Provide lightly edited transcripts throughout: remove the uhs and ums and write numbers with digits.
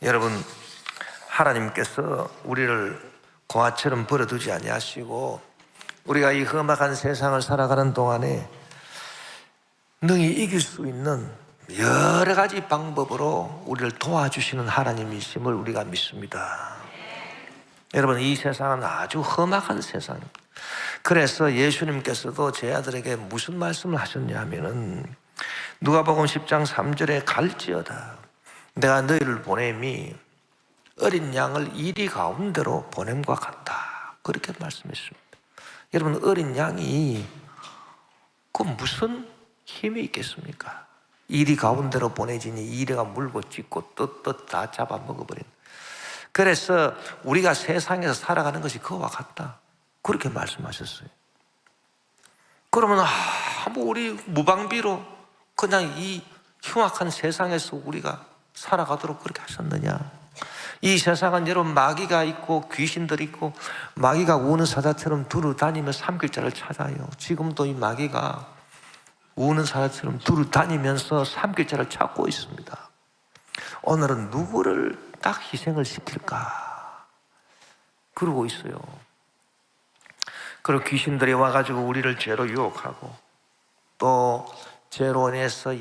여러분, 하나님께서 우리를 고아처럼 버려두지 아니하시고 우리가 이 험악한 세상을 살아가는 동안에 능히 이길 수 있는 여러 가지 방법으로 우리를 도와주시는 하나님이심을 우리가 믿습니다. 여러분, 이 세상은 아주 험악한 세상입니다. 그래서 예수님께서도 제 아들에게 무슨 말씀을 하셨냐 하면은 누가복음 10장 3절에 갈지어다 내가 너희를 보냄이 어린 양을 이리 가운데로 보냄과 같다, 그렇게 말씀했습니다. 여러분, 어린 양이 그 무슨 힘이 있겠습니까? 이리 가운데로 보내지니 이리가 물고 찢고 떳떳 다 잡아먹어버린. 그래서 우리가 세상에서 살아가는 것이 그와 같다, 그렇게 말씀하셨어요. 그러면 뭐 우리 무방비로 그냥 이 흉악한 세상에서 우리가 살아가도록 그렇게 하셨느냐? 이 세상은 여러분 마귀가 있고 귀신들이 있고 마귀가 우는 사자처럼 두루 다니며 삼킬자를 찾아요. 지금도 이 마귀가 우는 사자처럼 두루 다니면서 삼킬자를 찾고 있습니다. 오늘은 누구를 딱 희생을 시킬까 그러고 있어요. 그리고 귀신들이 와가지고 우리를 죄로 유혹하고 또 죄로 인해서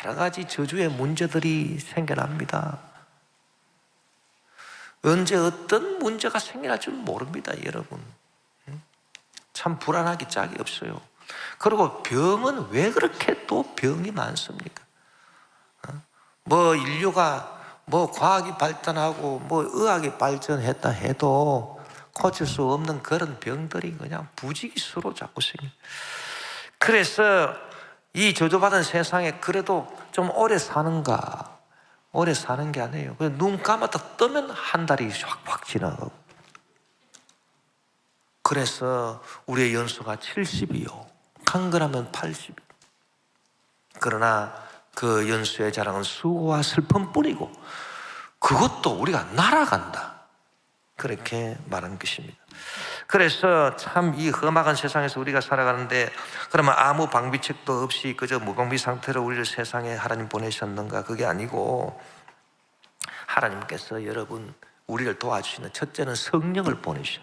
여러 가지 저주의 문제들이 생겨납니다. 언제 어떤 문제가 생겨날 줄 모릅니다, 여러분. 참 불안하기 짝이 없어요. 그리고 병은 왜 그렇게 또 병이 많습니까? 뭐 인류가 뭐 과학이 발전하고 뭐 의학이 발전했다 해도 고칠 수 없는 그런 병들이 그냥 부지기수로 자꾸 생깁니다. 그래서 이 저주받은 세상에 그래도 좀 오래 사는가? 오래 사는 게 아니에요. 그냥 눈 감았다 뜨면 한 달이 확 지나가고. 그래서 우리의 연수가 70이요. 강건하면 80. 그러나 그 연수의 자랑은 수고와 슬픔뿐이고 그것도 우리가 날아간다, 그렇게 말한 것입니다. 그래서 참 이 험악한 세상에서 우리가 살아가는데 그러면 아무 방비책도 없이 그저 무방비 상태로 우리를 세상에 하나님 보내셨는가? 그게 아니고 하나님께서 여러분 우리를 도와주시는 첫째는 성령을 보내주셔.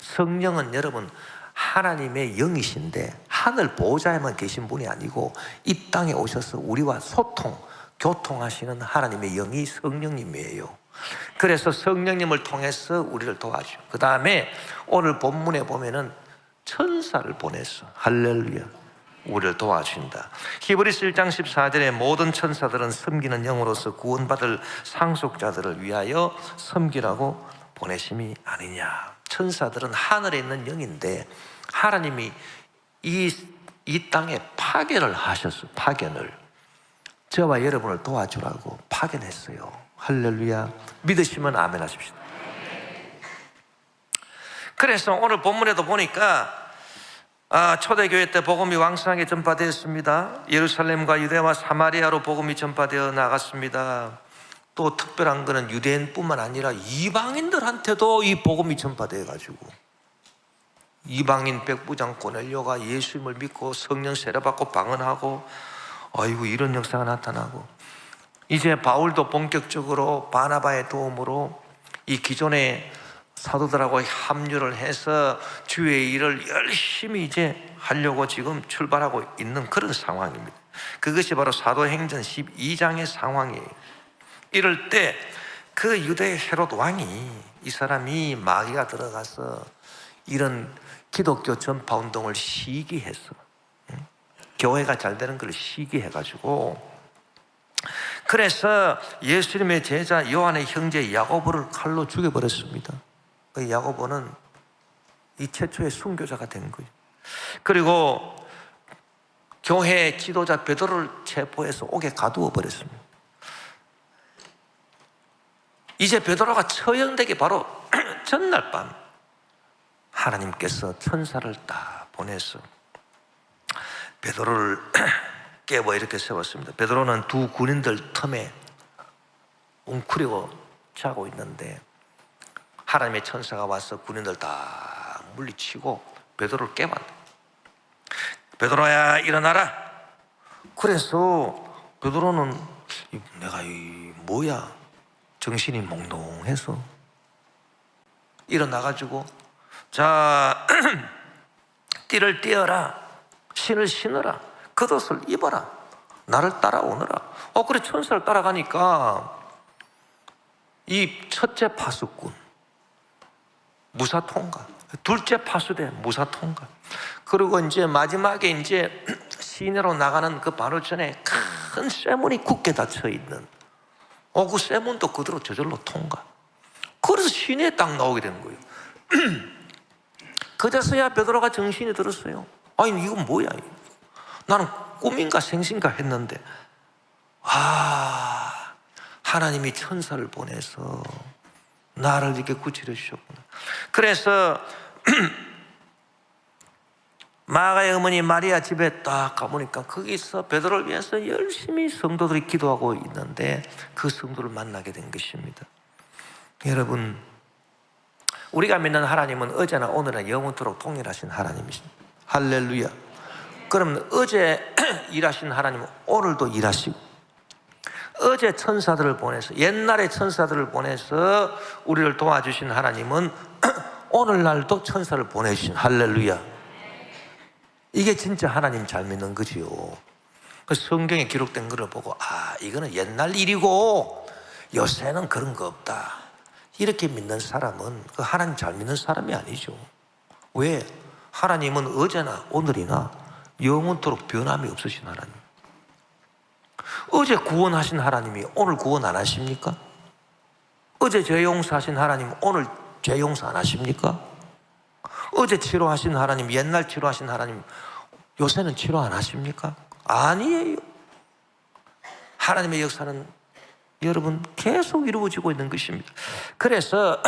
성령은 여러분 하나님의 영이신데 하늘 보호자에만 계신 분이 아니고 이 땅에 오셔서 우리와 교통하시는 하나님의 영이 성령님이에요. 그래서 성령님을 통해서 우리를 도와줘. 그 다음에 오늘 본문에 보면은 천사를 보내서 할렐루야 우리를 도와준다. 히브리서 1장 14절에 모든 천사들은 섬기는 영으로서 구원받을 상속자들을 위하여 섬기라고 보내심이 아니냐. 천사들은 하늘에 있는 영인데 하나님이 이 땅에 파견을 하셨어요. 파견을 저와 여러분을 도와주라고 파견했어요. 할렐루야. 믿으시면 아멘 하십시오. 그래서 오늘 본문에도 보니까 초대교회 때 복음이 왕성하게 전파되었습니다. 예루살렘과 유대와 사마리아로 복음이 전파되어 나갔습니다. 또 특별한 것은 유대인뿐만 아니라 이방인들한테도 이 복음이 전파되어가지고 이방인 백부장 고넬료가 예수님을 믿고 성령 세례받고 방언하고 아이고 이런 역사가 나타나고 이제 바울도 본격적으로 바나바의 도움으로 이 기존의 사도들하고 합류를 해서 주의 일을 열심히 이제 하려고 지금 출발하고 있는 그런 상황입니다. 그것이 바로 사도행전 12장의 상황이에요. 이럴 때 그 유대 헤롯 왕이 이 사람이 마귀가 들어가서 이런 기독교 전파 운동을 시기해서 교회가 잘 되는 걸 시기해가지고 그래서 예수님의 제자 요한의 형제 야고보를 칼로 죽여버렸습니다. 그 야고보는 이 최초의 순교자가 된 거예요. 그리고 교회 지도자 베드로를 체포해서 옥에 가두어 버렸습니다. 이제 베드로가 처형되기 바로 전날 밤 하나님께서 천사를 딱 보내서 베드로를 깨워 이렇게 세웠습니다. 베드로는 두 군인들 틈에 웅크리고 자고 있는데 하나님의 천사가 와서 군인들 다 물리치고 베드로를 깨웠다. 베드로야 일어나라. 그래서 베드로는 내가 뭐야 정신이 몽롱해서 일어나가지고 자 띠를 띄어라, 신을 신어라, 겉옷을 입어라, 나를 따라오너라. 그래 천사를 따라가니까 이 첫째 파수꾼 무사 통과, 둘째 파수대 무사 통과, 그리고 이제 마지막에 이제 시내로 나가는 그 바로 전에 큰 쇠문이 굳게 닫혀 있는 그 쇠문도 그대로 저절로 통과. 그래서 시내에 딱 나오게 된 거예요. 그제서야 베드로가 정신이 들었어요. 아니 이건 뭐야? 나는 꿈인가 생신가 했는데 하나님이 천사를 보내서 나를 이렇게 구출해 주셨구나. 그래서 마가의 어머니 마리아 집에 딱 가보니까 거기서 베드로를 위해서 열심히 성도들이 기도하고 있는데 그 성도를 만나게 된 것입니다. 여러분, 우리가 믿는 하나님은 어제나 오늘나 영원토록 동일하신 하나님이십니다. 할렐루야. 그러면 어제 일하신 하나님은 오늘도 일하시고, 어제 천사들을 보내서, 옛날에 천사들을 보내서 우리를 도와주신 하나님은 오늘날도 천사를 보내주신, 할렐루야. 이게 진짜 하나님 잘 믿는 거지요. 그 성경에 기록된 것을 보고 이거는 옛날 일이고 요새는 그런 거 없다, 이렇게 믿는 사람은 그 하나님 잘 믿는 사람이 아니죠. 왜? 하나님은 어제나 오늘이나 영원토록 변함이 없으신 하나님. 어제 구원하신 하나님이 오늘 구원 안 하십니까? 어제 죄 용서하신 하나님 오늘 죄 용서 안 하십니까? 어제 치료하신 하나님, 옛날 치료하신 하나님 요새는 치료 안 하십니까? 아니에요. 하나님의 역사는 여러분 계속 이루어지고 있는 것입니다. 그래서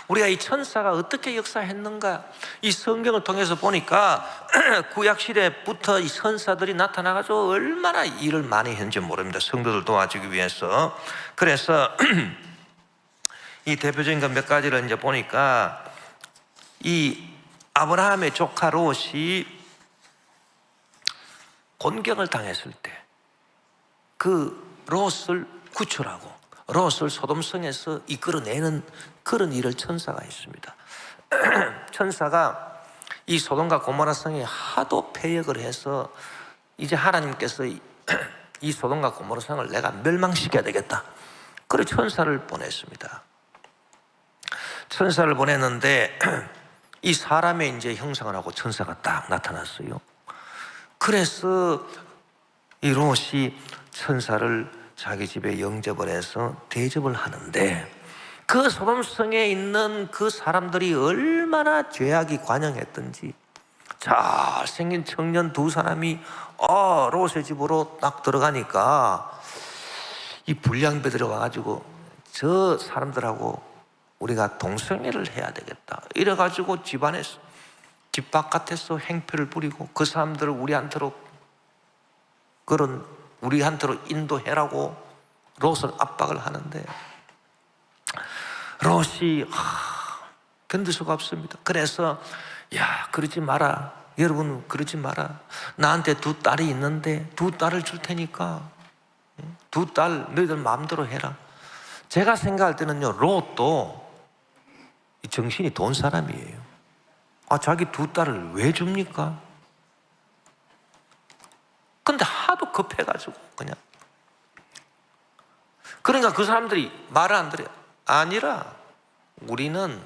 우리가 이 천사가 어떻게 역사했는가, 이 성경을 통해서 보니까 구약시대부터 이 천사들이 나타나가지고 얼마나 일을 많이 했는지 모릅니다. 성도들 도와주기 위해서. 그래서 이 대표적인 것 몇 가지를 이제 보니까 이 아브라함의 조카 롯이 곤경을 당했을 때 그 롯을 구출하고 롯을 소돔성에서 이끌어내는 그런 일을 천사가 했습니다. 천사가 이 소돔과 고모라 성에 하도 패역을 해서 이제 하나님께서 이 소돔과 고모라 성을 내가 멸망시켜야 되겠다, 그래 천사를 보냈습니다. 천사를 보냈는데 이 사람의 이제 형상을 하고 천사가 딱 나타났어요. 그래서 이 롯이 천사를 자기 집에 영접을 해서 대접을 하는데 그 소돔성에 있는 그 사람들이 얼마나 죄악이 관영했던지, 잘생긴 청년 두 사람이 롯의 집으로 딱 들어가니까 이 불량배들이 와가지고 저 사람들하고 우리가 동성애를 해야 되겠다 이래가지고 집안에서, 집 바깥에서 행패를 부리고 그 사람들을 우리한테로 인도해라고 롯을 압박을 하는데 롯이 견딜 수가 없습니다. 그래서 그러지 마라, 여러분 그러지 마라, 나한테 두 딸이 있는데 두 딸을 줄 테니까 두 딸 너희들 마음대로 해라. 제가 생각할 때는요, 롯도 정신이 돈 사람이에요. 자기 두 딸을 왜 줍니까? 근데 하도 급해가지고 그냥, 그러니까 그 사람들이 말을 안 들어요. 아니라 우리는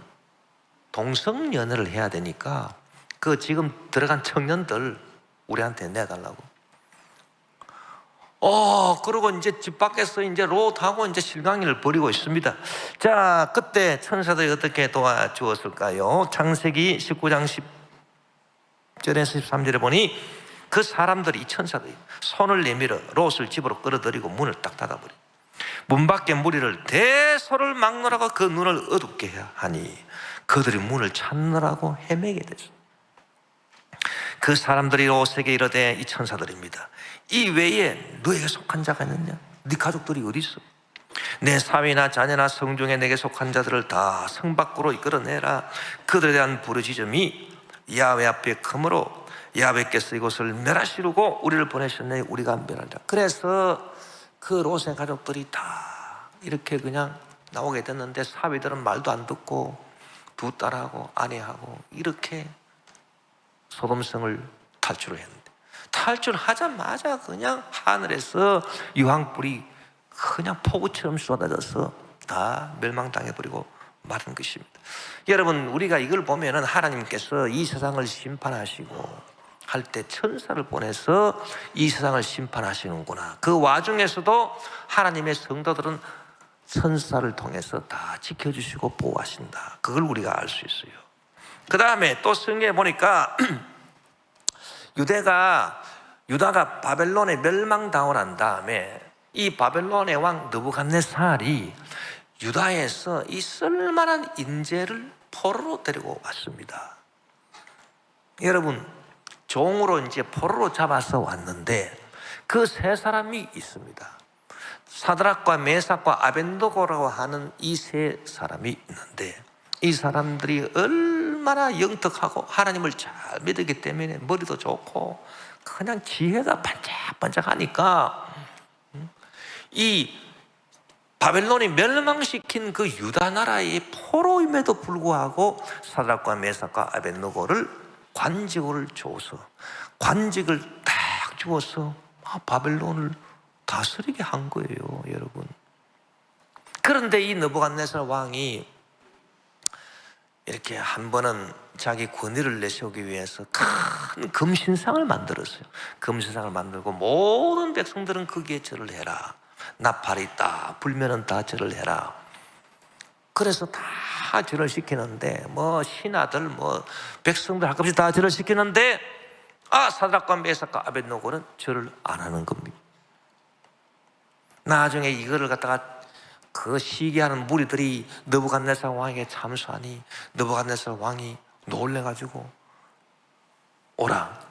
동성연애를 해야 되니까 그 지금 들어간 청년들 우리한테 내달라고. 그리고 이제 집 밖에서 이제 롯하고 이제 실강이를 벌이고 있습니다. 자, 그때 천사들이 어떻게 도와주었을까요? 창세기 19장 10절에서 13절에 보니 그 사람들이, 이 천사들이 손을 내밀어 롯을 집으로 끌어들이고 문을 딱 닫아버려. 문 밖에 무리를 대소를 막느라고 그 눈을 어둡게 하니 그들이 문을 찾느라고 헤매게 됐어. 그 사람들이 롯에게 이르되, 이 천사들입니다, 이 외에 너에게 속한 자가 있느냐? 네 가족들이 어디 있어? 내 사위나 자녀나 성중에 내게 속한 자들을 다 성 밖으로 이끌어내라. 그들에 대한 부르짖음이 야훼 앞에 크므로 야훼께서 이곳을 멸하시려고 우리를 보내셨네. 우리가 멸하리라. 그래서 그 롯의 가족들이 다 이렇게 그냥 나오게 됐는데 사위들은 말도 안 듣고 두 딸하고 아내하고 이렇게 소돔성을 탈출을 했는데, 탈출하자마자 그냥 하늘에서 유황불이 그냥 폭우처럼 쏟아져서 다 멸망당해버리고 마는 것입니다. 여러분, 우리가 이걸 보면은 하나님께서 이 세상을 심판하시고 할 때 천사를 보내서 이 세상을 심판하시는구나. 그 와중에서도 하나님의 성도들은 천사를 통해서 다 지켜주시고 보호하신다. 그걸 우리가 알 수 있어요. 그 다음에 또 성경에 보니까 유다가 바벨론에 멸망당하고 난 다음에 이 바벨론의 왕 느부갓네살이 유다에서 이 쓸만한 인재를 포로로 데리고 왔습니다. 여러분, 종으로 이제 포로로 잡아서 왔는데 그 세 사람이 있습니다. 사드락과 메삭과 아벤노고라고 하는 이 세 사람이 있는데, 이 사람들이 얼마나 영특하고 하나님을 잘 믿었기 때문에 머리도 좋고 그냥 지혜가 반짝반짝하니까 이 바벨론이 멸망시킨 그 유다 나라의 포로임에도 불구하고 사드락과 메삭과 아벤노고를 관직을 줘서, 관직을 딱 주어서 바벨론을 다스리게 한 거예요, 여러분. 그런데 이 느부갓네살 왕이 이렇게 한 번은 자기 권위를 내세우기 위해서 큰 금신상을 만들었어요. 금신상을 만들고 모든 백성들은 거기에 절을 해라. 나팔이 있다 불면은 다 절을 해라. 그래서 다 절을 시키는데 신하들 백성들 한값이 다 절을 시키는데 사드락과 메삭과 아벳노고는 절을 안 하는 겁니다. 나중에 이거를 갖다가 그 시기하는 무리들이 느부갓네살 왕에게 참수하니 느부갓네살 왕이 놀래가지고 오라.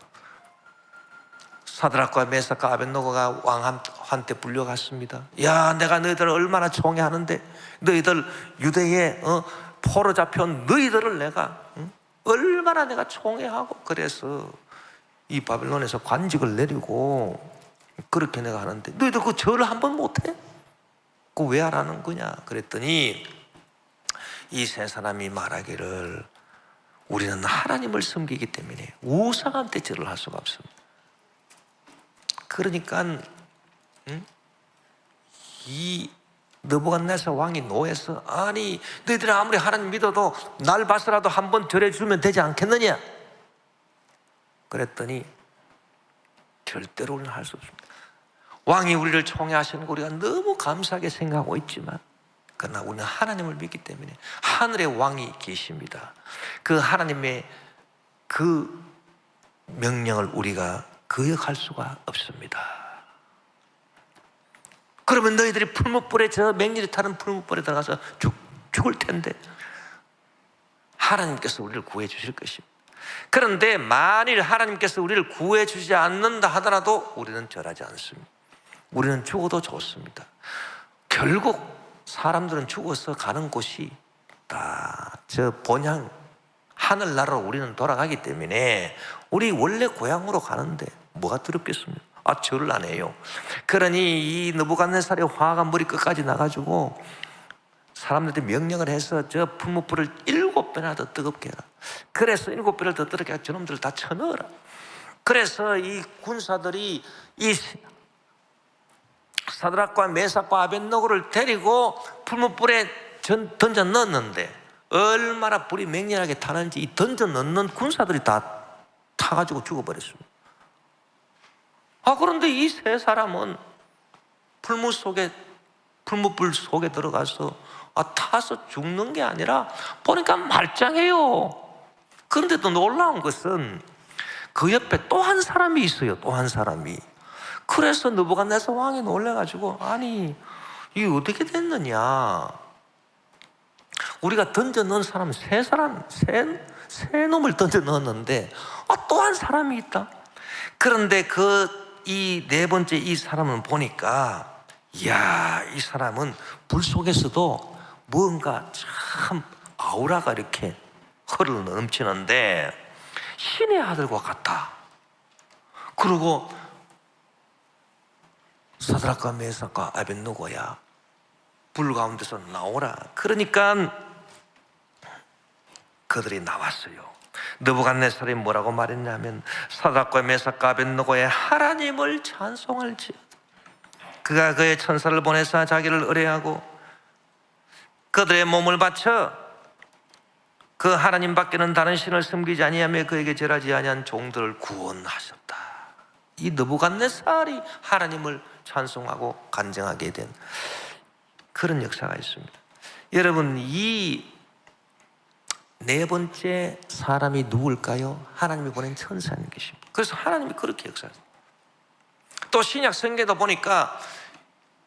사드락과 메삭과 아벳노고가 왕한테 불려갔습니다. 야, 내가 너희들을 얼마나 총애하는데 너희들 유대에 포로 잡혀온 너희들을 내가 얼마나 내가 총애하고, 그래서 이 바벨론에서 관직을 내리고 그렇게 내가 하는데 너희들 그 절을 한 번 못해? 그거 왜 하라는 거냐? 그랬더니 이 세 사람이 말하기를 우리는 하나님을 섬기기 때문에 우상한테 절을 할 수가 없습니다. 그러니까 이 느부갓네살 왕이 노해서 아니 너희들이 아무리 하나님 믿어도 날 봐서라도 한번 절해주면 되지 않겠느냐? 그랬더니 절대로 우리는 할 수 없습니다. 왕이 우리를 총애하시는 거 우리가 너무 감사하게 생각하고 있지만 그러나 우리는 하나님을 믿기 때문에 하늘의 왕이 계십니다. 그 하나님의 그 명령을 우리가 거역할 수가 없습니다. 그러면 너희들이 풀무불에 저 맹렬히 타는 풀무불에 들어가서 죽을 텐데 하나님께서 우리를 구해 주실 것입니다. 그런데 만일 하나님께서 우리를 구해 주지 않는다 하더라도 우리는 절하지 않습니다. 우리는 죽어도 좋습니다. 결국 사람들은 죽어서 가는 곳이 다 저 본향 하늘나라로 우리는 돌아가기 때문에 우리 원래 고향으로 가는데 뭐가 두렵겠습니까? 절을 안 해요. 그러니 이 느부갓네살의 화가 머리 끝까지 나가지고 사람들한테 명령을 해서 저 풀무불을 7배나 더 뜨겁게 해라. 그래서 7배를 더 뜨겁게 해서 저놈들을 다 쳐넣어라. 그래서 이 군사들이 이 사드락과 메삭과 아벳노고를 데리고 풀무불에 던져 넣었는데 얼마나 불이 맹렬하게 타는지 이 던져 넣는 군사들이 다 타가지고 죽어버렸습니다. 그런데 이 세 사람은 풀무불 속에 들어가서 타서 죽는 게 아니라 보니까 말짱해요. 그런데 또 놀라운 것은 그 옆에 또 한 사람이 있어요. 또 한 사람이. 그래서 느부갓네살 왕이 놀래가지고 아니 이게 어떻게 됐느냐, 우리가 던져 넣은 사람 세 놈을 던져 넣었는데 또 한 사람이 있다. 그런데 이 네 번째 이 사람은 보니까 이야, 이 사람은 불 속에서도 뭔가 참 아우라가 이렇게 흐르 넘치는데 신의 아들과 같다. 그리고 사드락과 메삭과 아벳노고야, 불 가운데서 나오라. 그러니까 그들이 나왔어요. 느부갓네살이 뭐라고 말했냐면 사드락과 메삭과 아벳느고의 하나님을 찬송할지어다. 그가 그의 천사를 보내사 자기를 의뢰하고 그들의 몸을 바쳐 그 하나님밖에는 다른 신을 섬기지 아니하며 그에게 절하지 아니한 종들을 구원하셨다. 이 느부갓네살이 하나님을 찬송하고 간증하게 된 그런 역사가 있습니다. 여러분, 이 네 번째 사람이 누굴까요? 하나님이 보낸 천사인 것입니다. 그래서 하나님이 그렇게 역사하세요. 또 신약 성경에도 보니까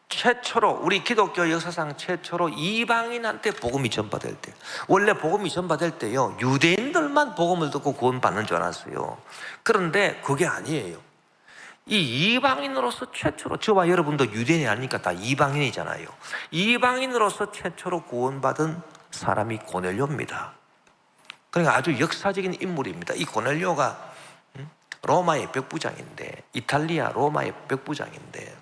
최초로, 우리 기독교 역사상 최초로 이방인한테 복음이 전파될 때, 원래 복음이 전파될 때요 유대인들만 복음을 듣고 구원받는 줄 알았어요. 그런데 그게 아니에요. 이 이방인으로서 최초로, 저와 여러분도 유대인이 아니니까 다 이방인이잖아요. 이방인으로서 최초로 구원받은 사람이 고넬료입니다. 그러니까 아주 역사적인 인물입니다. 이 고넬료가 로마의 백부장인데, 이탈리아 로마의 백부장인데,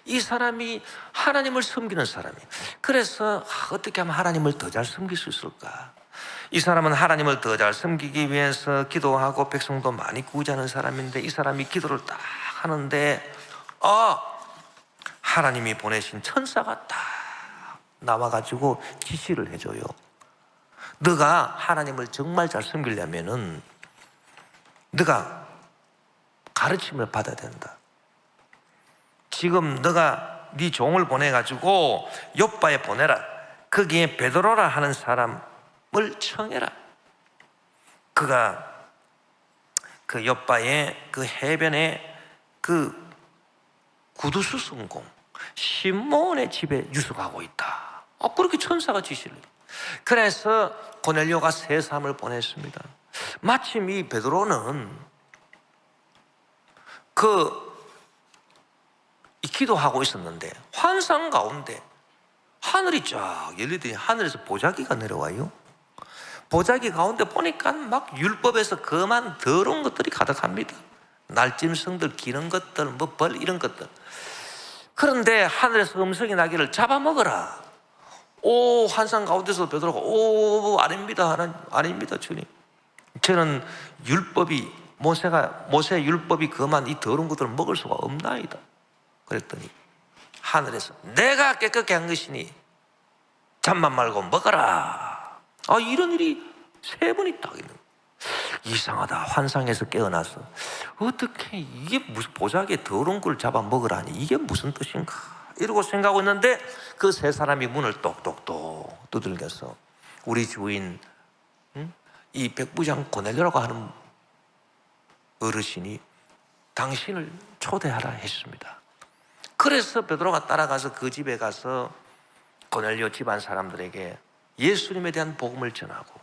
이 사람이 하나님을 섬기는 사람이에요. 그래서 어떻게 하면 하나님을 더 잘 섬길 수 있을까? 이 사람은 하나님을 더 잘 섬기기 위해서 기도하고 백성도 많이 구제하는 사람인데, 이 사람이 기도를 딱 하는데 하나님이 보내신 천사가 딱 나와가지고 지시를 해줘요. 너가 하나님을 정말 잘 섬기려면은 너가 가르침을 받아야 된다. 지금 너가 네 종을 보내가지고 욥바에 보내라. 거기에 베드로라 하는 사람을 청해라. 그가 그 욥바의 그 해변에 그 구두수송공 시몬의 집에 유숙하고 있다. 그렇게 천사가 지시를 해요. 그래서 고넬료가 세 사람을 보냈습니다. 마침 이 베드로는 기도하고 있었는데 환상 가운데 하늘이 쫙 열리더니 하늘에서 보자기가 내려와요. 보자기 가운데 보니까 막 율법에서 그만 더러운 것들이 가득합니다. 날짐승들, 기는 것들, 뭐 벌 이런 것들. 그런데 하늘에서 음성이 나기를 잡아먹어라. 환상 가운데서 베드로가 아닙니다 하나님, 아닙니다 주님. 저는 율법이 모세 율법이 그만 이 더러운 것들을 먹을 수가 없나이다. 그랬더니 하늘에서 내가 깨끗게 한 것이니 잠만 말고 먹어라. 이런 일이 세 번이 딱 있는 거예요. 이상하다. 환상에서 깨어나서 어떻게 이게 무슨 보자기에 더러운 걸 잡아 먹으라니 이게 무슨 뜻인가 이러고 생각하고 있는데 그 세 사람이 문을 똑똑똑 두들겨서 우리 주인 이 백부장 고넬료라고 하는 어르신이 당신을 초대하라 했습니다. 그래서 베드로가 따라가서 그 집에 가서 고넬료 집안 사람들에게 예수님에 대한 복음을 전하고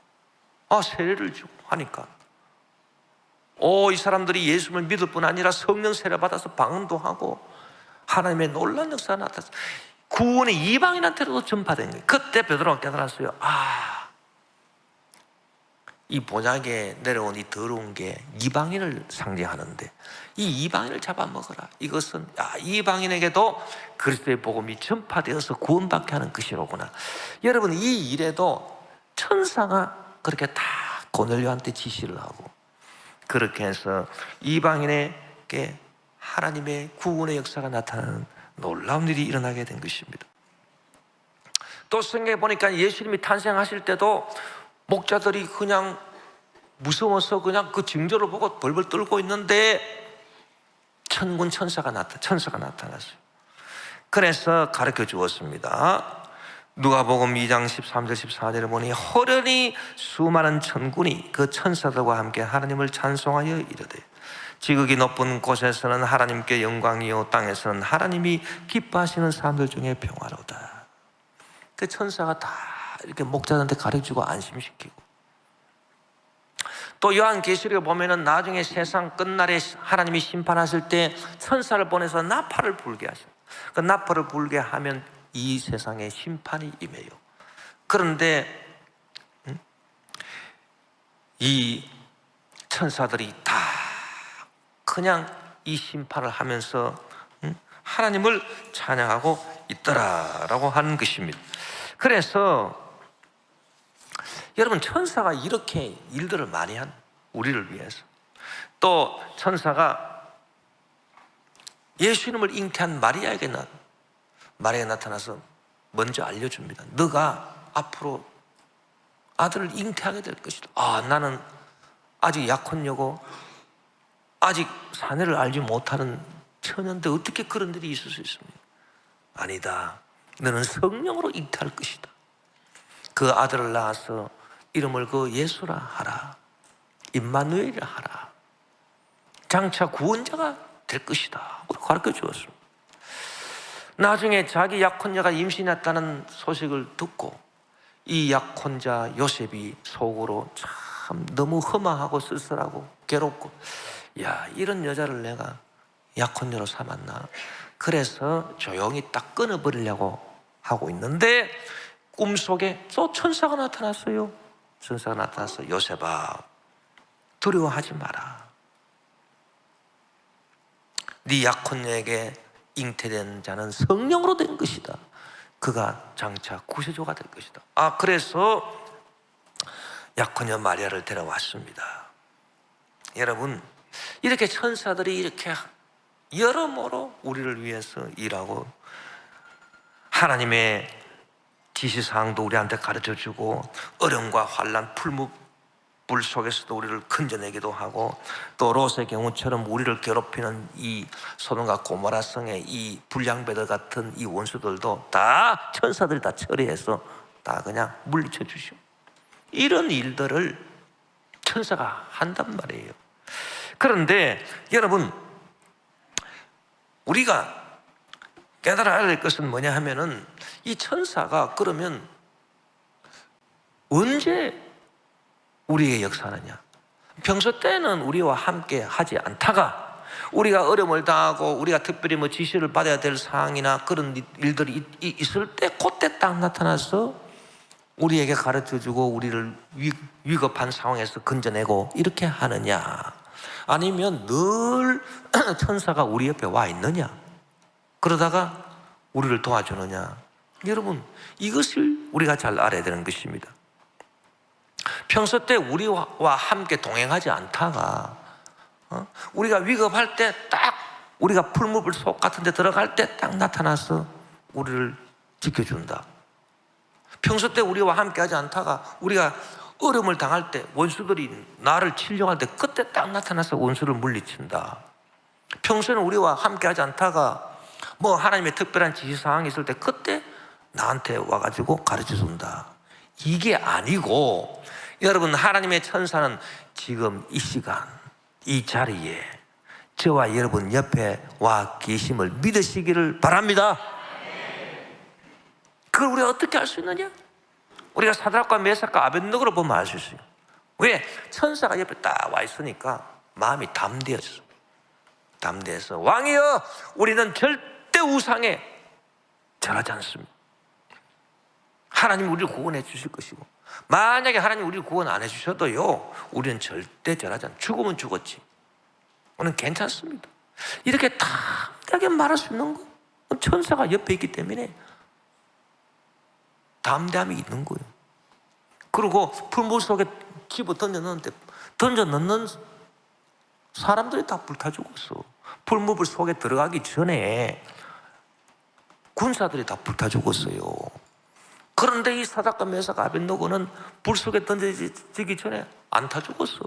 세례를 주고 하니까 이 사람들이 예수님을 믿을 뿐 아니라 성령 세례 받아서 방언도 하고 하나님의 놀라운 역사가 나타났어요. 구원이 이방인한테도 전파된 거예요. 그때 베드로가 깨달았어요. 이 보자기에 내려온 이 더러운 게 이방인을 상징하는데 이 이방인을 잡아먹어라. 이것은 이방인에게도 그리스도의 복음이 전파되어서 구원받게 하는 것이로구나. 여러분, 이 일에도 천사가 그렇게 다 고넬료한테 지시를 하고 그렇게 해서 이방인에게 하나님의 구원의 역사가 나타나는 놀라운 일이 일어나게 된 것입니다. 또 성경에 보니까 예수님이 탄생하실 때도 목자들이 그냥 무서워서 그냥 그 징조를 보고 벌벌 떨고 있는데 천군 천사가 나타났어요. 그래서 가르쳐 주었습니다. 누가복음 2장 13절 14절에 보니 호련히 수많은 천군이 그 천사들과 함께 하나님을 찬송하여 이르되 지극히 높은 곳에서는 하나님께 영광이요 땅에서는 하나님이 기뻐하시는 사람들 중에 평화로다. 그 천사가 다 이렇게 목자들한테 가르쳐주고 안심시키고 또 요한계시록에 보면은 나중에 세상 끝날에 하나님이 심판하실 때 천사를 보내서 나팔을 불게 하셔요. 그 나팔을 불게 하면 이 세상에 심판이 임해요. 그런데 이 천사들이 다 그냥 이 심판을 하면서 하나님을 찬양하고 있더라라고 하는 것입니다. 그래서 여러분, 천사가 이렇게 일들을 많이 한 우리를 위해서, 또 천사가 예수님을 잉태한 마리아에게 나타나서 먼저 알려줍니다. 너가 앞으로 아들을 잉태하게 될 것이다. 나는 아직 약혼녀고 아직 사내를 알지 못하는 처녀인데 어떻게 그런 일이 있을 수 있습니까? 아니다. 너는 성령으로 잉태할 것이다. 그 아들을 낳아서 이름을 그 예수라 하라. 임마누엘이라 하라. 장차 구원자가 될 것이다. 가르쳐 주었습니다. 나중에 자기 약혼자가 임신했다는 소식을 듣고 이 약혼자 요셉이 속으로 참 너무 허망하고 쓸쓸하고 괴롭고, 이런 여자를 내가 약혼녀로 삼았나. 그래서 조용히 딱 끊어버리려고 하고 있는데 꿈속에 또 천사가 나타났어요. 천사가 나타나서 요셉아, 두려워하지 마라. 네 약혼녀에게 잉태된 자는 성령으로 된 것이다. 그가 장차 구세주가 될 것이다. 그래서 약혼녀 마리아를 데려왔습니다. 여러분, 이렇게 천사들이 이렇게 여러모로 우리를 위해서 일하고 하나님의 지시사항도 우리한테 가르쳐주고 어려움과 환난, 풀무불 속에서도 우리를 건져내기도 하고, 또 롯의 경우처럼 우리를 괴롭히는 이 소돔과 고모라 성의 이 불량배들 같은 이 원수들도 다 천사들이 다 처리해서 다 그냥 물리쳐 주시오. 이런 일들을 천사가 한단 말이에요. 그런데 여러분, 우리가 깨달아야 될 것은 뭐냐 하면은, 이 천사가 그러면 언제 우리에게 역사하느냐? 평소 때는 우리와 함께 하지 않다가 우리가 어려움을 당하고 우리가 특별히 지시를 받아야 될 상황이나 그런 일들이 있을 때 그때 딱 나타나서 우리에게 가르쳐주고 우리를 위급한 상황에서 건져내고 이렇게 하느냐? 아니면 늘 천사가 우리 옆에 와 있느냐? 그러다가 우리를 도와주느냐? 여러분, 이것을 우리가 잘 알아야 되는 것입니다. 평소 때 우리와 함께 동행하지 않다가 우리가 위급할 때 딱 우리가 풀무불 속 같은 데 들어갈 때 딱 나타나서 우리를 지켜준다. 평소 때 우리와 함께 하지 않다가 우리가 어려움을 당할 때, 원수들이 나를 치려고 할 때 그때 딱 나타나서 원수를 물리친다. 평소에는 우리와 함께 하지 않다가 하나님의 특별한 지시사항이 있을 때 그때 나한테 와가지고 가르쳐준다. 이게 아니고, 여러분, 하나님의 천사는 지금 이 시간 이 자리에 저와 여러분 옆에 와 계심을 믿으시기를 바랍니다. 그걸 우리가 어떻게 알 수 있느냐? 우리가 사드락과 메삭과 아벳느고를 보면 알 수 있어요. 왜? 천사가 옆에 딱 와 있으니까 마음이 담대해졌어. 담대해서, 왕이여, 우리는 절대 우상에 절하지 않습니다. 하나님 우리를 구원해 주실 것이고, 만약에 하나님 우리를 구원 안 해주셔도요, 우리는 절대 절하지 않습니다. 죽으면 죽었지, 우리는 괜찮습니다. 이렇게 담대하게 말할 수 있는 거, 천사가 옆에 있기 때문에 담대함이 있는 거예요. 그리고 풀물 속에 집어 던져 넣는 사람들이 다 불타 죽었어. 풀무불 속에 들어가기 전에 군사들이 다 불타 죽었어요. 그런데 이 사드락과 메삭과 아벳느고는 불 속에 던져지기 전에 안 타 죽었어.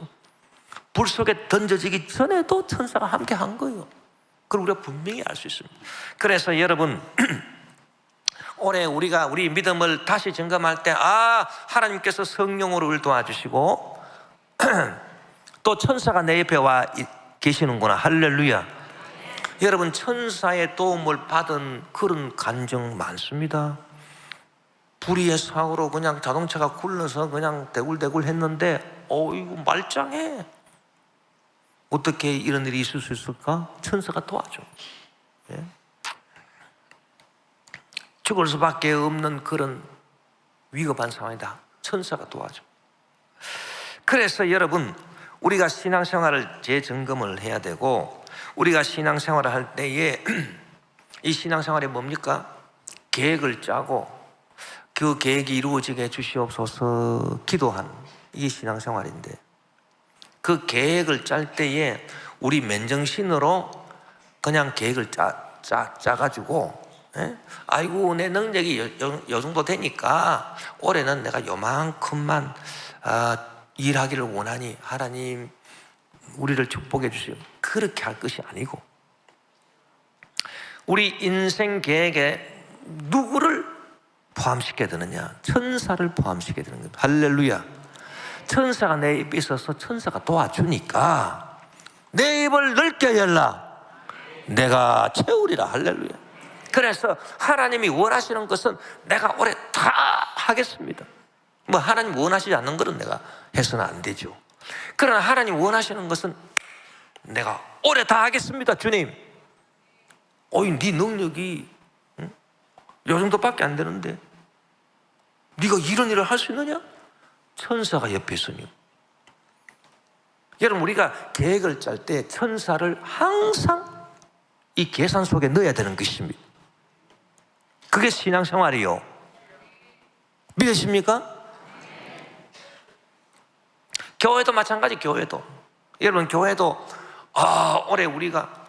불 속에 던져지기 전에도 천사가 함께 한 거예요. 그걸 우리가 분명히 알 수 있습니다. 그래서 여러분, 올해 우리가 우리 믿음을 다시 점검할 때, 하나님께서 성령으로 우리를 도와주시고 또 천사가 내 옆에 와 계시는구나. 할렐루야. 여러분, 천사의 도움을 받은 그런 간증 많습니다. 불의의 사고로 그냥 자동차가 굴러서 그냥 대굴대굴 했는데 이거 말짱해. 어떻게 이런 일이 있을 수 있을까? 천사가 도와줘. 예? 죽을 수밖에 없는 그런 위급한 상황이다. 천사가 도와줘. 그래서 여러분, 우리가 신앙생활을 재점검을 해야 되고, 우리가 신앙생활을 할 때에 이 신앙생활이 뭡니까? 계획을 짜고 그 계획이 이루어지게 해주시옵소서 기도하는 이게 신앙생활인데, 그 계획을 짤 때에 우리 맨정신으로 그냥 계획을 짜가지고, 아이고 내 능력이 요 정도 되니까 올해는 내가 요만큼만 일하기를 원하니 하나님 우리를 축복해 주세요, 그렇게 할 것이 아니고, 우리 인생 계획에 누구를 포함시켜야 되느냐? 천사를 포함시켜야 되는 겁니다. 할렐루야. 천사가 내 입에 있어서 천사가 도와주니까 내 입을 넓게 열라, 내가 채우리라. 할렐루야. 그래서 하나님이 원하시는 것은 내가 올해 다 하겠습니다. 뭐 하나님 원하시지 않는 것은 내가 해서는 안 되죠. 그러나 하나님 원하시는 것은 내가 올해 다 하겠습니다. 주님, 어이 네 능력이 요 정도밖에 안 되는데 네가 이런 일을 할 수 있느냐? 천사가 옆에 있으니. 여러분, 우리가 계획을 짤 때 천사를 항상 이 계산 속에 넣어야 되는 것입니다. 그게 신앙생활이요. 믿으십니까? 교회도 마찬가지. 교회도 여러분, 교회도 올해 우리가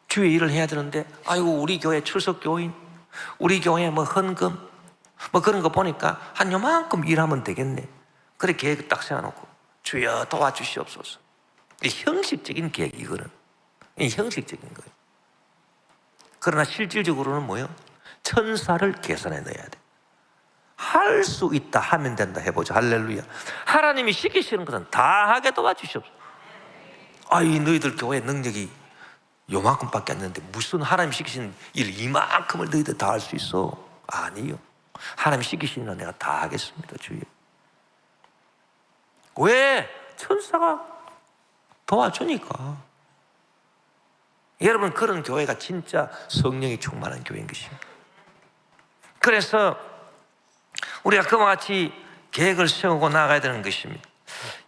주의 일을 해야 되는데, 아이고 우리 교회 출석 교인, 우리 교회 뭐 헌금 뭐 그런 거 보니까 한 요만큼 일하면 되겠네. 그래 계획 딱 세워놓고 주여 도와주시옵소서. 이 형식적인 계획이거든. 이 형식적인 거예요. 그러나 실질적으로는 뭐예요? 천사를 계산해 넣어야 돼. 할 수 있다 하면 된다 해보자. 할렐루야. 하나님이 시키시는 것은 다 하게 도와주시옵소서. 아이 너희들 교회 능력이 요만큼밖에 안 되는데 무슨 하나님 시키시는 일 이만큼을 너희들 다 할 수 있어? 아니요. 하나님 시키시는 건 내가 다 하겠습니다. 주여. 왜? 천사가 도와주니까. 여러분, 그런 교회가 진짜 성령이 충만한 교회인 것입니다. 그래서 우리가 그와 같이 계획을 세우고 나가야 되는 것입니다.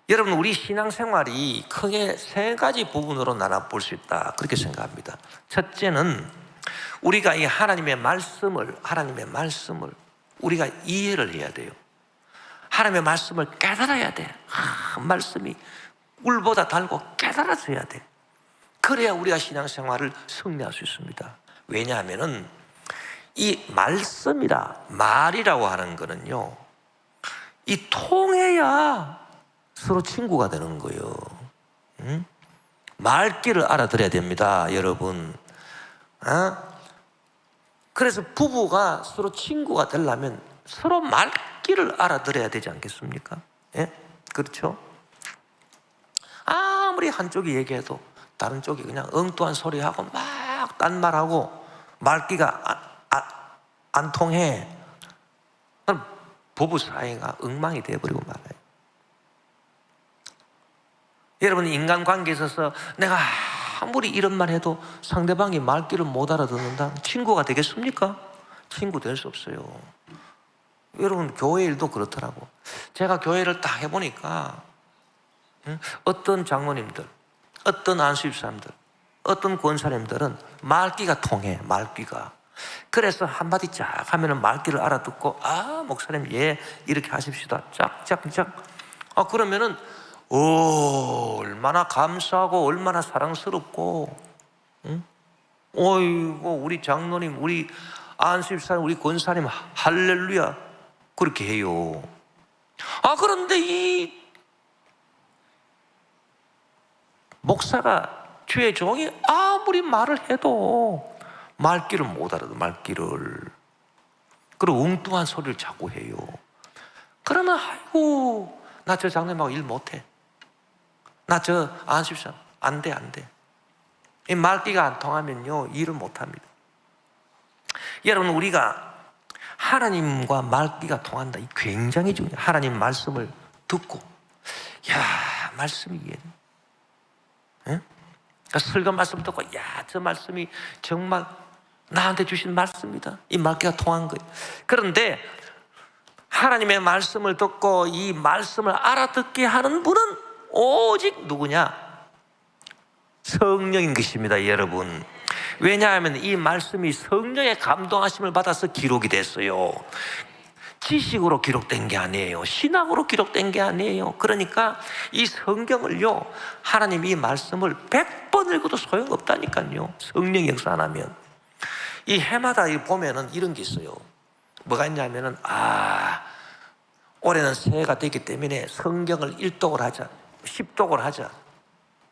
여러분, 우리 신앙생활이 크게 세 가지 부분으로 나눠 볼 수 있다, 그렇게 생각합니다. 첫째는 우리가 이 하나님의 말씀을 우리가 이해를 해야 돼요. 하나님의 말씀을 깨달아야 돼. 말씀이 꿀보다 달고 깨달아져야 돼. 그래야 우리가 신앙생활을 승리할 수 있습니다. 왜냐하면은 이 말이라고 하는 거는요, 이 통해야 서로 친구가 되는 거예요. 말귀를 알아들어야 됩니다, 여러분. 그래서 부부가 서로 친구가 되려면 서로 말귀를 알아들어야 되지 않겠습니까? 예? 그렇죠? 아무리 한쪽이 얘기해도 다른 쪽이 그냥 엉뚱한 소리하고 막 딴 말하고 말귀가 안 통해. 그럼 부부 사이가 엉망이 되어버리고 말아요. 여러분, 인간관계에 있어서 내가 아무리 이런 말 해도 상대방이 말귀를 못 알아듣는다? 친구가 되겠습니까? 친구 될 수 없어요. 여러분, 교회 일도 그렇더라고. 제가 교회를 딱 해보니까 어떤 장로님들, 어떤 안수집사님들, 어떤 권사님들은 말귀가 통해, 말귀가. 그래서 한마디 쫙 하면은 말귀를 알아듣고, 목사님, 예, 이렇게 하십시다. 짝짝짝. 그러면은, 얼마나 감사하고, 얼마나 사랑스럽고, 어이구, 우리 장로님, 우리 안수집사님, 우리 권사님, 할렐루야. 그렇게 해요. 그런데 이 목사가, 주의 종이 아무리 말을 해도 말귀를 못 알아도 말귀를. 그리고 엉뚱한 소리를 자꾸 해요. 그러면 아이고, 나 저 장로님하고 일 못해. 나 저 안수집사 안 돼. 이 말귀가 안 통하면요, 일을 못합니다. 여러분, 우리가 하나님과 말귀가 통한다, 이 굉장히 중요해요. 하나님 말씀을 듣고, 말씀이 이해돼. 그러니까 설교 말씀 듣고, 저 말씀이 정말 나한테 주신 말씀이다. 이 말귀가 통한 거예요. 그런데 하나님의 말씀을 듣고 이 말씀을 알아듣게 하는 분은 오직 누구냐? 성령인 것입니다, 여러분. 왜냐하면 이 말씀이 성령의 감동하심을 받아서 기록이 됐어요. 지식으로 기록된 게 아니에요. 신학으로 기록된 게 아니에요. 그러니까 이 성경을요, 하나님이 이 말씀을 100번 읽어도 소용없다니까요. 성령 역사 안 하면. 이 해마다 보면은 이런 게 있어요. 뭐가 있냐면은, 올해는 새해가 됐기 때문에 성경을 1독을 하자, 10독을 하자,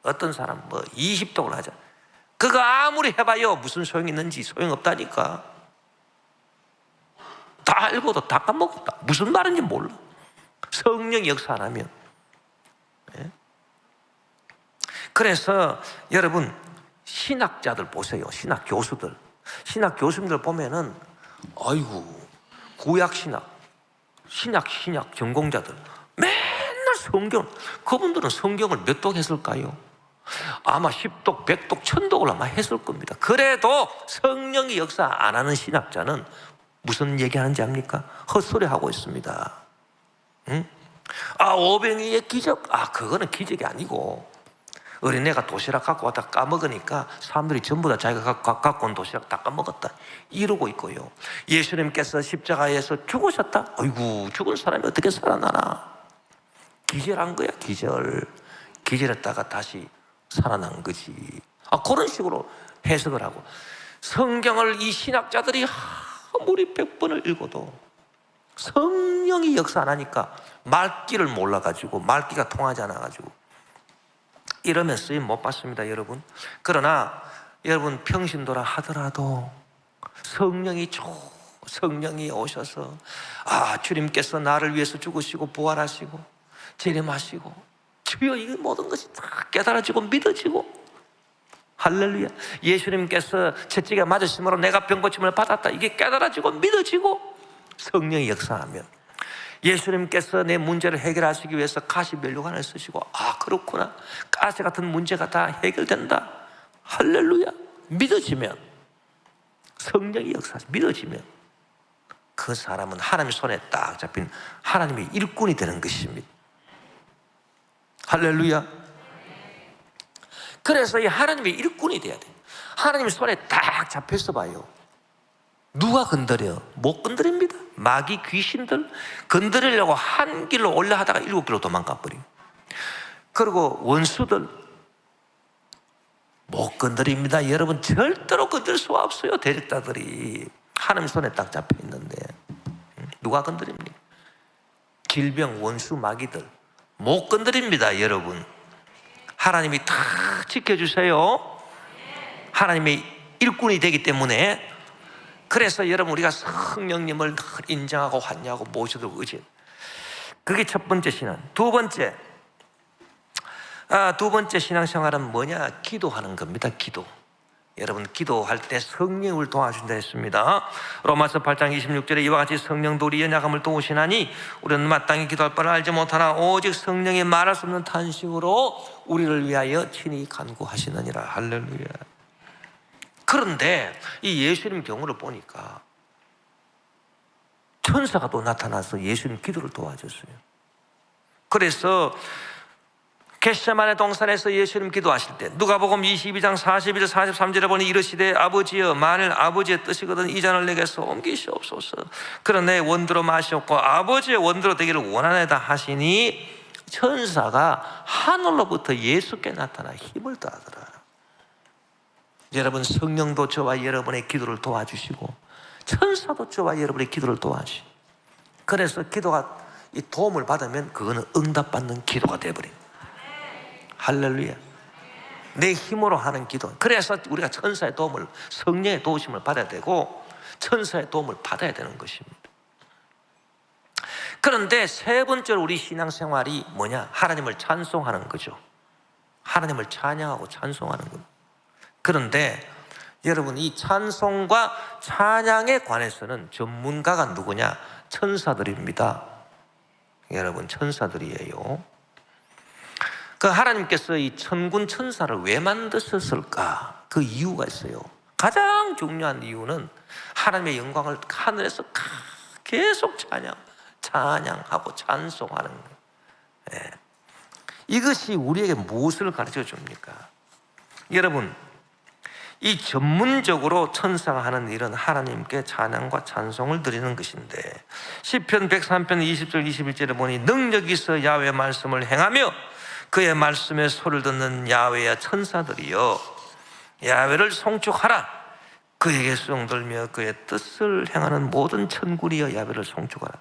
어떤 사람 20독을 하자. 그거 아무리 해봐요 무슨 소용이 있는지 소용없다니까. 다 읽어도 다 까먹었다. 무슨 말인지 몰라. 성령 역사 안 하면. 그래서 여러분, 신학자들 보세요. 신학 교수들. 신학 교수님들 보면은, 아이고, 구약신학, 신약 전공자들 맨날 성경, 그분들은 성경을 몇 독 했을까요? 아마 10독, 100독, 1000독을 아마 했을 겁니다. 그래도 성령이 역사 안 하는 신학자는 무슨 얘기하는지 압니까? 헛소리 하고 있습니다. 응? 오병이의 기적, 그거는 기적이 아니고 어린애가 도시락 갖고 왔다 까먹으니까 사람들이 전부 다 자기가 갖고 온 도시락 다 까먹었다 이러고 있고요. 예수님께서 십자가에서 죽으셨다. 아이고, 죽은 사람이 어떻게 살아나나. 기절한 거야, 기절. 기절했다가 다시 살아난 거지. 그런 식으로 해석을 하고, 성경을 이 신학자들이 아무리 100번을 읽어도 성령이 역사 안 하니까 말귀를 몰라가지고, 말귀가 통하지 않아가지고 이러면 쓰임 못 받습니다, 여러분. 그러나 여러분, 평신도라 하더라도 성령이 오셔서 주님께서 나를 위해서 죽으시고 부활하시고 재림하시고, 주여, 이 모든 것이 다 깨달아지고 믿어지고, 할렐루야. 예수님께서 채찍에 맞으심으로 내가 병고침을 받았다, 이게 깨달아지고 믿어지고, 성령이 역사하면 예수님께서 내 문제를 해결하시기 위해서 가시면류관을 쓰시고, 그렇구나, 가시 같은 문제가 다 해결된다, 할렐루야. 믿어지면, 성령이 역사하시 믿어지면 그 사람은 하나님의 손에 딱 잡힌 하나님의 일꾼이 되는 것입니다. 할렐루야. 그래서 이 하나님의 일꾼이 돼야 돼요. 하나님의 손에 딱 잡혀서 봐요. 누가 건드려? 못 건드립니다. 마귀 귀신들 건드리려고 한 길로 올라 하다가 7길로 도망가 버려요. 그리고 원수들 못 건드립니다. 여러분, 절대로 건드릴 수가 없어요. 대적자들이 하나님 손에 딱 잡혀 있는데 누가 건드립니까? 질병, 원수, 마귀들 못 건드립니다, 여러분. 하나님이 다 지켜주세요. 하나님의 일꾼이 되기 때문에. 그래서 여러분, 우리가 성령님을 인정하고 환영하고 모셔도 의지. 그게 첫 번째 신앙. 두 번째 신앙생활은 뭐냐? 기도하는 겁니다. 기도. 여러분, 기도할 때 성령을 도와준다 했습니다. 로마서 8장 26절에 이와 같이 성령도 우리 연약함을 도우시나니 우리는 마땅히 기도할 바를 알지 못하나 오직 성령이 말할 수 없는 탄식으로 우리를 위하여 친히 간구하시느니라. 할렐루야. 그런데 이 예수님 경우를 보니까 천사가 또 나타나서 예수님 기도를 도와줬어요. 그래서 겟세마네 동산에서 예수님 기도하실 때 누가복음 22장 41절 43절에 보니 이르시되 아버지여, 만일 아버지의 뜻이거든 이 잔을 내게서 옮기시옵소서. 그러나 내 원대로 마시옵고 아버지의 원대로 되기를 원하나이다 하시니 천사가 하늘로부터 예수께 나타나 힘을 더하더라. 여러분, 성령도 저와 여러분의 기도를 도와주시고 천사도 저와 여러분의 기도를 도와주시고, 그래서 기도가 이 도움을 받으면 그거는 응답받는 기도가 되어버립니다. 할렐루야. 내 힘으로 하는 기도. 그래서 우리가 천사의 도움을, 성령의 도우심을 받아야 되고 천사의 도움을 받아야 되는 것입니다. 그런데 세 번째로 우리 신앙생활이 뭐냐? 하나님을 찬송하는 거죠. 하나님을 찬양하고 찬송하는 겁니다. 그런데 여러분, 이 찬송과 찬양에 관해서는 전문가가 누구냐? 천사들입니다. 여러분, 천사들이에요. 그 하나님께서 이 천군 천사를 왜 만드셨을까? 그 이유가 있어요. 가장 중요한 이유는 하나님의 영광을 하늘에서 계속 찬양하고 찬송하는 거예요. 예. 이것이 우리에게 무엇을 가르쳐 줍니까? 여러분, 이 전문적으로 천사가 하는 일은 하나님께 찬양과 찬송을 드리는 것인데, 시편 103편 20절 21절에 보니 능력이 있어 야훼의 말씀을 행하며 그의 말씀에 소리를 듣는 야훼의 천사들이여 야훼를 송축하라. 그에게 수종들며 그의 뜻을 행하는 모든 천군이여 야훼를 송축하라.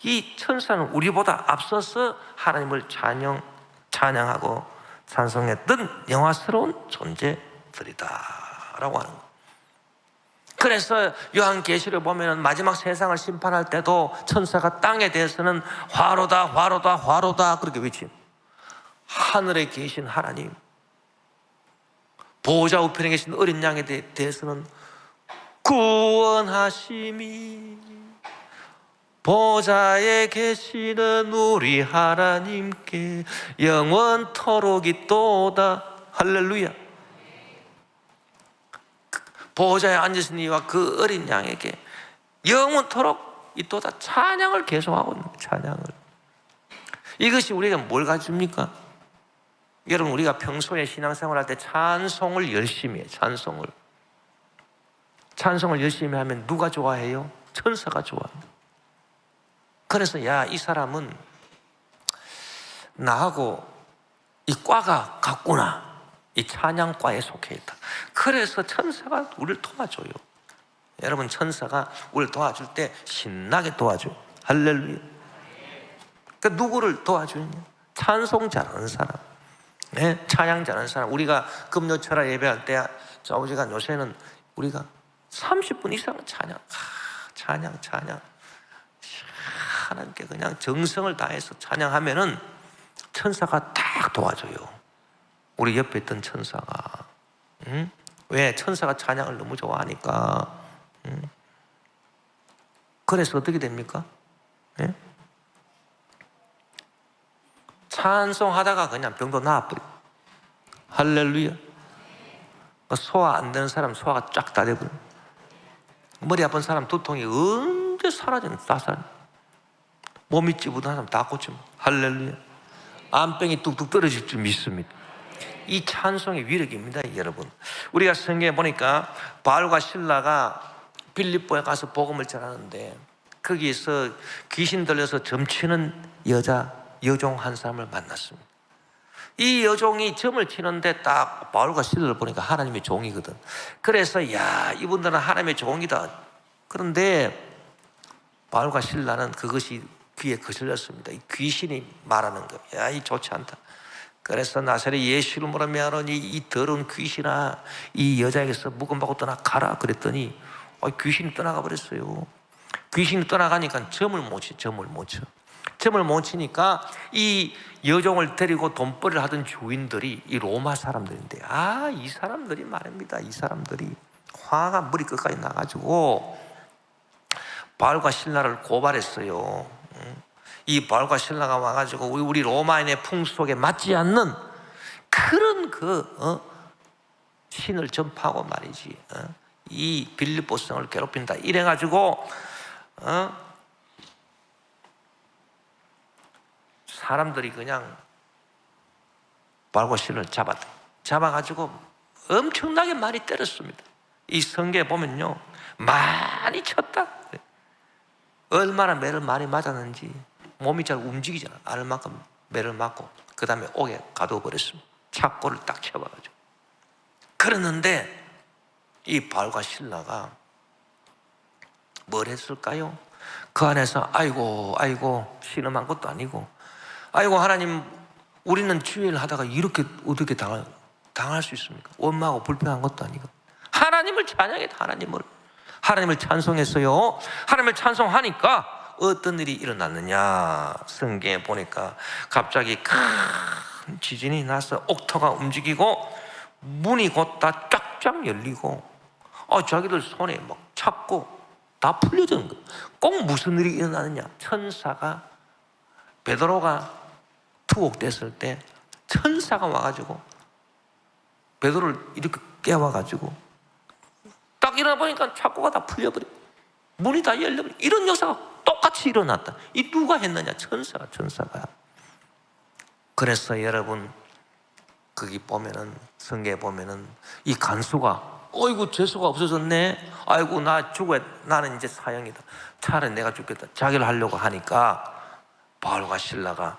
이 천사는 우리보다 앞서서 하나님을 찬양하고 찬송했던 영화스러운 존재들이다 라고 하는 거. 그래서 요한계시를 보면 마지막 세상을 심판할 때도 천사가 땅에 대해서는 화로다 화로다 화로다 그렇게 외칩니다. 하늘에 계신 하나님, 보호자 우편에 계신 어린 양에 대해서는 구원하심이 보좌에 계시는 우리 하나님께 영원토록 있도다. 할렐루야. 보호자에 앉으신 이와 그 어린 양에게 영원토록 있도다. 찬양을 계속하고 있는 거예요. 찬양을. 이것이 우리가 뭘 가져줍니까? 여러분, 우리가 평소에 신앙생활 할 때 찬송을 열심히 해요. 찬송을 열심히 하면 누가 좋아해요? 천사가 좋아합니다. 그래서 야, 이 사람은 나하고 이 과가 같구나. 이 찬양과에 속해 있다. 그래서 천사가 우리를 도와줘요. 여러분, 천사가 우리를 도와줄 때 신나게 도와줘요. 할렐루야. 그러니까 누구를 도와주냐? 찬송 잘하는 사람, 네? 찬양 잘하는 사람. 우리가 금요철야 예배할 때 좌우지간 요새는 우리가 30분 이상 찬양 하나님께 그냥 정성을 다해서 찬양하면은 천사가 딱 도와줘요. 우리 옆에 있던 천사가. 왜? 천사가 찬양을 너무 좋아하니까. 그래서 어떻게 됩니까? 네? 찬송하다가 그냥 병도 나아버려. 할렐루야. 소화 안 되는 사람 소화가 쫙 다 되고, 머리 아픈 사람 두통이 언제 사라지는 따사리, 몸이 찌부던 사람 다 고쳐. 할렐루야. 암병이 뚝뚝 떨어질 줄 믿습니다. 이 찬송의 위력입니다, 여러분. 우리가 성경에 보니까 바울과 실라가 빌립보에 가서 복음을 전하는데 거기에서 귀신 들려서 점치는 여종 한 사람을 만났습니다. 이 여종이 점을 치는데 딱 바울과 실라를 보니까 하나님의 종이거든. 그래서 야, 이분들은 하나님의 종이다. 그런데 바울과 실라는 그것이 귀에 거슬렸습니다. 이 귀신이 말하는 거. 야, 이 좋지 않다. 그래서 나사렛 예수 이름으로 명하노니 이 더러운 귀신아, 이 여자에게서 묶음받고 떠나가라. 그랬더니 귀신이 떠나가 버렸어요. 귀신이 떠나가니까 점을 못 쳐. 점을 못 치니까 이 여종을 데리고 돈벌이를 하던 주인들이 이 로마 사람들인데, 이 사람들이 말입니다. 이 사람들이 화가 머리 끝까지 나가지고 바울과 실라를 고발했어요. 이 바울과 실라가 와가지고 우리 로마인의 풍속에 맞지 않는 그런 신을 전파하고 말이지, 이 빌립보 성을 괴롭힌다. 이래가지고 사람들이 그냥 바울과 실라를 잡아가지고 엄청나게 많이 때렸습니다. 이 성경에 보면요, 많이 쳤다. 얼마나 매를 많이 맞았는지 몸이 잘 움직이지 않을 만큼 매를 맞고 그 다음에 옥에 가둬버렸습니다. 착고를 딱 쳐봐가지고. 그랬는데 이 바울과 실라가 뭘 했을까요? 그 안에서 아이고 신음한 것도 아니고, 아이고 하나님, 우리는 주일을 하다가 이렇게 어떻게 당할 수 있습니까? 원망하고 불평한 것도 아니고 하나님을 찬양했다. 하나님을 찬송했어요. 하나님을 찬송하니까 어떤 일이 일어났느냐, 성경에 보니까 갑자기 큰 지진이 나서 옥토가 움직이고 문이 곧 다 쫙쫙 열리고 자기들 손에 막 잡고 다 풀려지는 거예요. 꼭 무슨 일이 일어나느냐, 천사가, 베드로가 투옥됐을 때 천사가 와가지고 베드로를 이렇게 깨워가지고 딱 일어나 보니까 착고가 다 풀려버려, 문이 다 열려버려. 이런 역사가 똑같이 일어났다. 이 누가 했느냐? 천사가. 그래서 여러분, 거기 보면은, 성경에 보면은 이 간수가 어이구 재수가 없어졌네. 아이고 나 죽어야, 나는 이제 사형이다. 차라리 내가 죽겠다. 자기를 하려고 하니까 바울과 실라가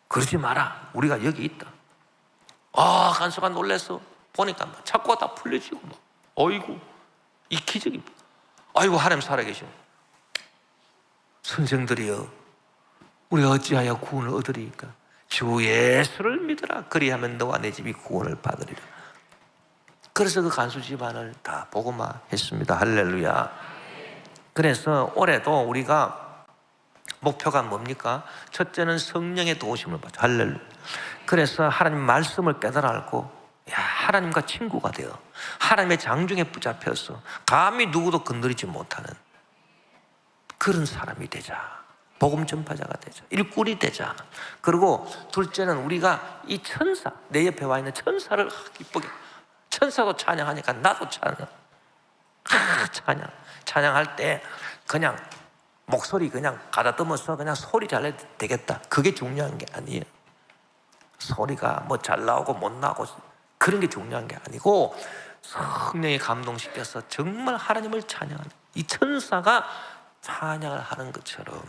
그러지 마라. 우리가 여기 있다. 간수가 놀랬어. 보니까 착고가 다 풀려지고 막. 어이구 이 기적이. 아이고 하나님 살아계시오. 선생들이여 우리가 어찌하여 구원을 얻으리까? 주 예수를 믿으라. 그리하면 너와 내 집이 구원을 받으리라. 그래서 그 간수 집안을 다 복음화했습니다. 할렐루야. 그래서 올해도 우리가 목표가 뭡니까? 첫째는 성령의 도우심을 받죠. 할렐루야. 그래서 하나님 말씀을 깨달아 알고 하나님과 친구가 되어 하나님의 장중에 붙잡혀서 감히 누구도 건드리지 못하는 그런 사람이 되자. 복음 전파자가 되자. 일꾼이 되자. 그리고 둘째는 우리가 이 천사, 내 옆에 와 있는 천사를 기쁘게, 천사도 찬양하니까 나도 찬양할 때 그냥 목소리 그냥 가다듬어서 그냥 소리 잘 내도 되겠다. 그게 중요한 게 아니에요. 소리가 뭐 잘 나오고 못 나오고 그런 게 중요한 게 아니고 성령이 감동시켜서 정말 하나님을 찬양하는, 이 천사가 찬양을 하는 것처럼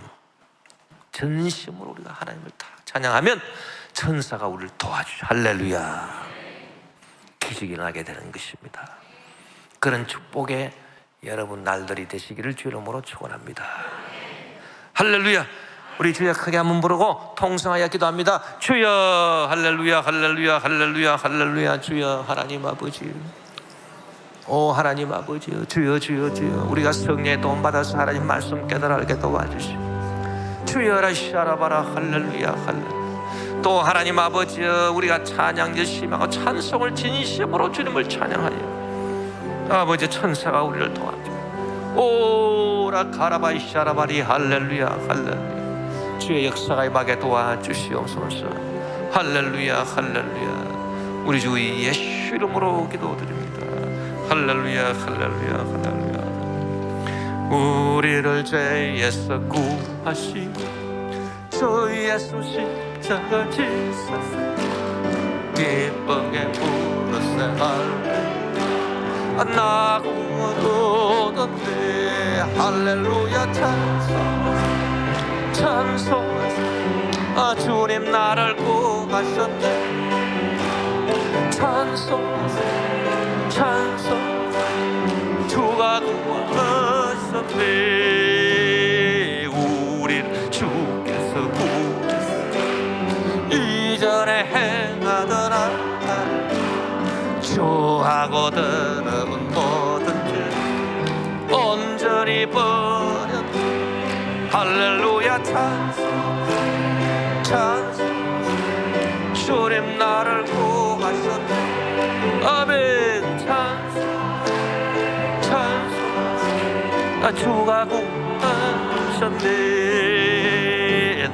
전심으로 우리가 하나님을 다 찬양하면 천사가 우리를 도와주죠. 할렐루야. 기적이 일어나게 되는 것입니다. 그런 축복의 여러분 날들이 되시기를 주 이름으로 축원합니다. 할렐루야. 우리 주여 크게 한번 부르고 통성하여 기도합니다. 주여 할렐루야 할렐루야 할렐루야 할렐루야. 주여 하나님 아버지, 오 하나님 아버지, 주여 주여 주여, 우리가 성령의 도움 받아서 하나님 말씀 깨달아 알게 도와주시오. 주여라 샤라바라 할렐루야 할렐루야. 또 하나님 아버지, 우리가 찬양 열심히 하고 찬송을 진심으로 주님을 찬양하여 아버지 천사가 우리를 도와줘. 오라 카라바이 샤라바리 할렐루야 할렐루야. 주의 역사가 임하게 도와주시옵소서. 할렐루야 할렐루야. 우리 주 예수 이름으로 기도드립니다. 할렐루야 할렐루야 할렐루야. 우리를 죄에서 구하시고 주 예수 십자가 지사서 기쁘게 부르세 할렐루야. 나 구원 얻었네. 할렐루야 찬송 찬송. 주님 나를 구하셨네. 찬송 찬송. 주가 구하셨네. 우리를 주께서 구하셨네. 이전에 행하던 악을 주하고 더러운 모든 죄 온전히 버렸네. 할렐루야 찬송 찬송. 주님 나를 구하셨네. 아멘 찬송 찬송. 주가 구하셨네.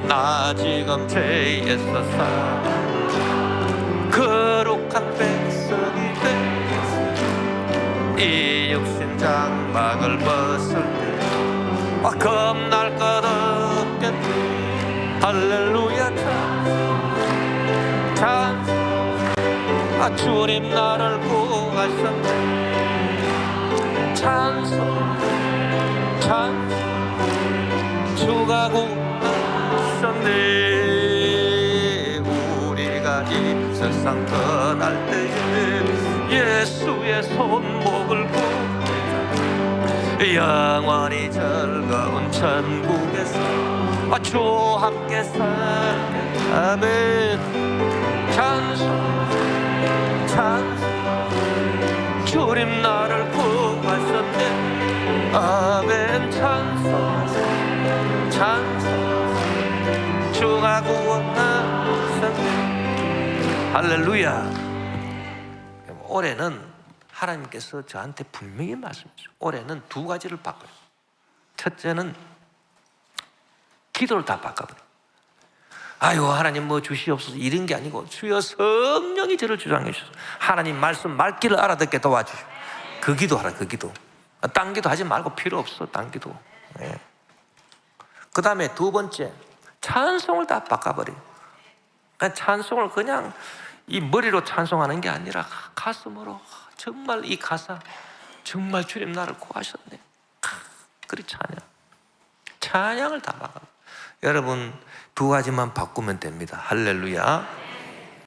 나 지금 죄에서 살아 거룩한 백성이 되었어. 이 육신 장막을 벗을 때 겁날 것 없겠네. 할렐루야 찬송 찬송. 주님 나를 구하셨네. 찬송 찬송. 주가 구하셨네. 우리가 이 세상 떠날 때에 예수의 손목을 붙들자 영원히 즐거운 천국에서 주 함께 살게. 아멘 찬송 찬송. 주님 나를 구하셨네. 아멘 찬송 찬송. 주가 구원하셨네. 할렐루야. 올해는 하나님께서 저한테 분명히 말씀하셨어요. 올해는 두 가지를 바꿔요. 첫째는 기도를 다 바꿔버려요. 아유 하나님 뭐 주시옵소서 이런 게 아니고 주여 성령이 저를 주장해 주셔서 하나님 말씀 말귀를 알아듣게 도와주시오. 그 기도하라. 그 기도. 딴 기도 하지 말고 필요 없어. 딴 기도. 네. 그 다음에 두 번째 찬송을 다 바꿔버려요. 찬송을 그냥 이 머리로 찬송하는 게 아니라 가슴으로 정말 이 가사 정말 주님 나를 구하셨네. 그리 찬양을 다 박아. 여러분 두 가지만 바꾸면 됩니다. 할렐루야.